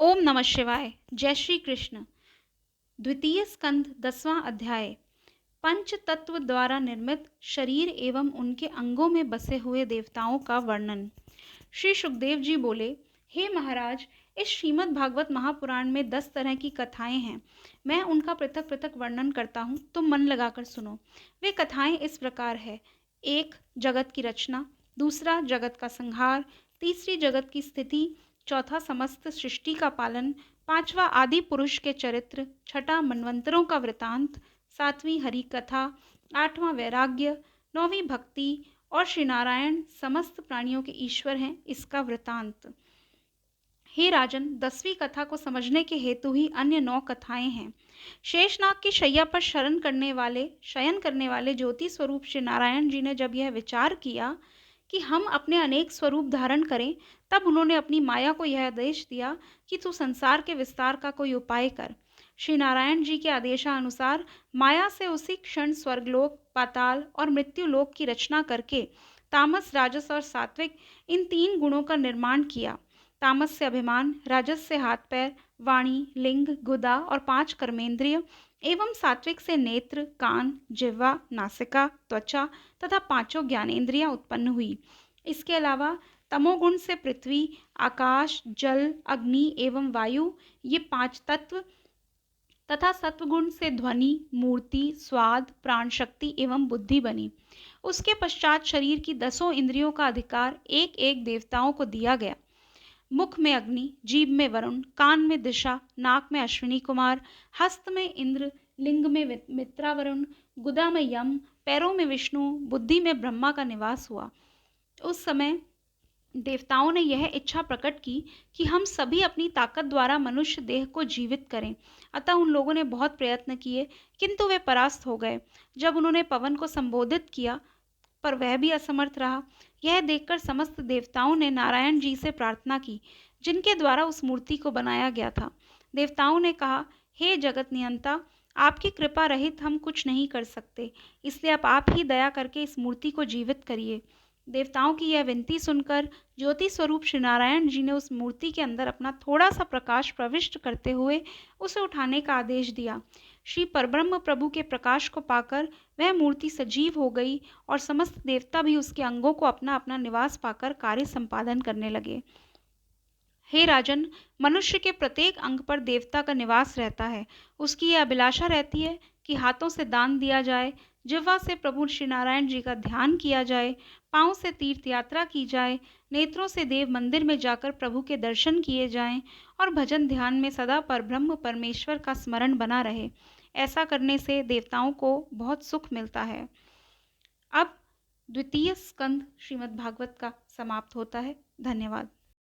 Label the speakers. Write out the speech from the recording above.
Speaker 1: ओम नमः शिवाय। जय श्री कृष्ण। द्वितीय स्कंद 10वां अध्याय। पंच तत्व द्वारा निर्मित शरीर एवं उनके अंगों में बसे हुए देवताओं का वर्णन। श्री सुखदेव जी बोले, हे महाराज, इस श्रीमद् भागवत महापुराण में 10 तरह की कथाएं हैं। मैं उनका पृथक पृथक वर्णन करता हूँ, तुम मन लगाकर सुनो। वे कथाएं इस प्रकार है। 1. जगत की रचना। 2. जगत का संहार। 3. जगत की स्थिति। 4. समस्त सृष्टि का पालन। 5वां आदि पुरुष के चरित्र। 6. मनवंतरों का वृतांत। 7वीं हरि कथा। 8वां वैराग्य। 9वीं भक्ति और श्री नारायण समस्त प्राणियों के ईश्वर हैं, इसका वृतांत। हे राजन, 10वीं कथा को समझने के हेतु ही अन्य 9 कथाएं हैं। शेषनाग की शैया पर शयन करने वाले ज्योति स्वरूप श्री नारायण जी ने जब यह विचार किया कि हम अपने अनेक स्वरूप धारण करें, तब उन्होंने अपनी माया को यह आदेश दिया कि तू संसार के विस्तार का कोई उपाय कर। श्री नारायण जी के आदेशानुसार माया से उसी क्षण स्वर्गलोक, पाताल और मृत्युलोक की रचना करके तामस, राजस और सात्विक इन 3 गुणों का निर्माण किया। तामस से अभिमान, राजस से हाथ पैर, वाणी, लिंग, गुदा और 5 कर्मेंद्रिय एवं सात्विक से नेत्र, कान, जिह्वा, नासिका, त्वचा तथा 5 ज्ञानेंद्रियां उत्पन्न हुई। इसके अलावा तमोगुण से पृथ्वी, आकाश, जल, अग्नि एवं वायु, ये 5 तत्व तथा सत्वगुण से ध्वनि, मूर्ति, स्वाद, प्राण शक्ति एवं बुद्धि बनी। उसके पश्चात शरीर की 10 इंद्रियों का अधिकार एक एक देवताओं को दिया गया। मुख में अग्नि, जीभ में वरुण, कान में दिशा, नाक में अश्विनी कुमार, हस्त में इंद्र, लिंग में मित्रावरुण, गुदा में यम, पैरों में विष्णु, बुद्धि में ब्रह्मा का निवास हुआ। उस समय देवताओं ने यह इच्छा प्रकट की कि हम सभी अपनी ताकत द्वारा मनुष्य देह को जीवित करें। अतः उन लोगों ने बहुत प्रयत्न किए, किंतु वे परास्त हो गए। जब उन्होंने पवन को संबोधित किया, पर वह भी असमर्थ रहा। यह देखकर समस्त देवताओं ने नारायण जी से प्रार्थना की, जिनके द्वारा उस मूर्ति को बनाया गया था। देवताओं ने कहा, हे जगत नियंता, आपकी कृपा रहित हम कुछ नहीं कर सकते, इसलिए आप ही दया करके इस मूर्ति को जीवित करिए। देवताओं की यह विनती सुनकर ज्योति स्वरूप श्री नारायण जी ने उस मूर्ति के अंदर अपना थोड़ा सा प्रकाश प्रविष्ट करते हुए उसे उठाने का आदेश दिया। श्री परब्रह्म प्रभु के प्रकाश को पाकर वह मूर्ति सजीव हो गई और समस्त देवता भी उसके अंगों को अपना अपना निवास पाकर कार्य संपादन करने लगे। हे राजन, मनुष्य के प्रत्येक अंग पर देवता का निवास रहता है। उसकी यह अभिलाषा रहती है कि हाथों से दान दिया जाए, जिह्वा से प्रभु श्री नारायण जी का ध्यान किया जाए, पांव से तीर्थ यात्रा की जाए, नेत्रों से देव मंदिर में जाकर प्रभु के दर्शन किए जाएं और भजन ध्यान में सदा परब्रह्म परमेश्वर का स्मरण बना रहे। ऐसा करने से देवताओं को बहुत सुख मिलता है। अब द्वितीय स्कंद श्रीमद् भागवत का समाप्त होता है। धन्यवाद।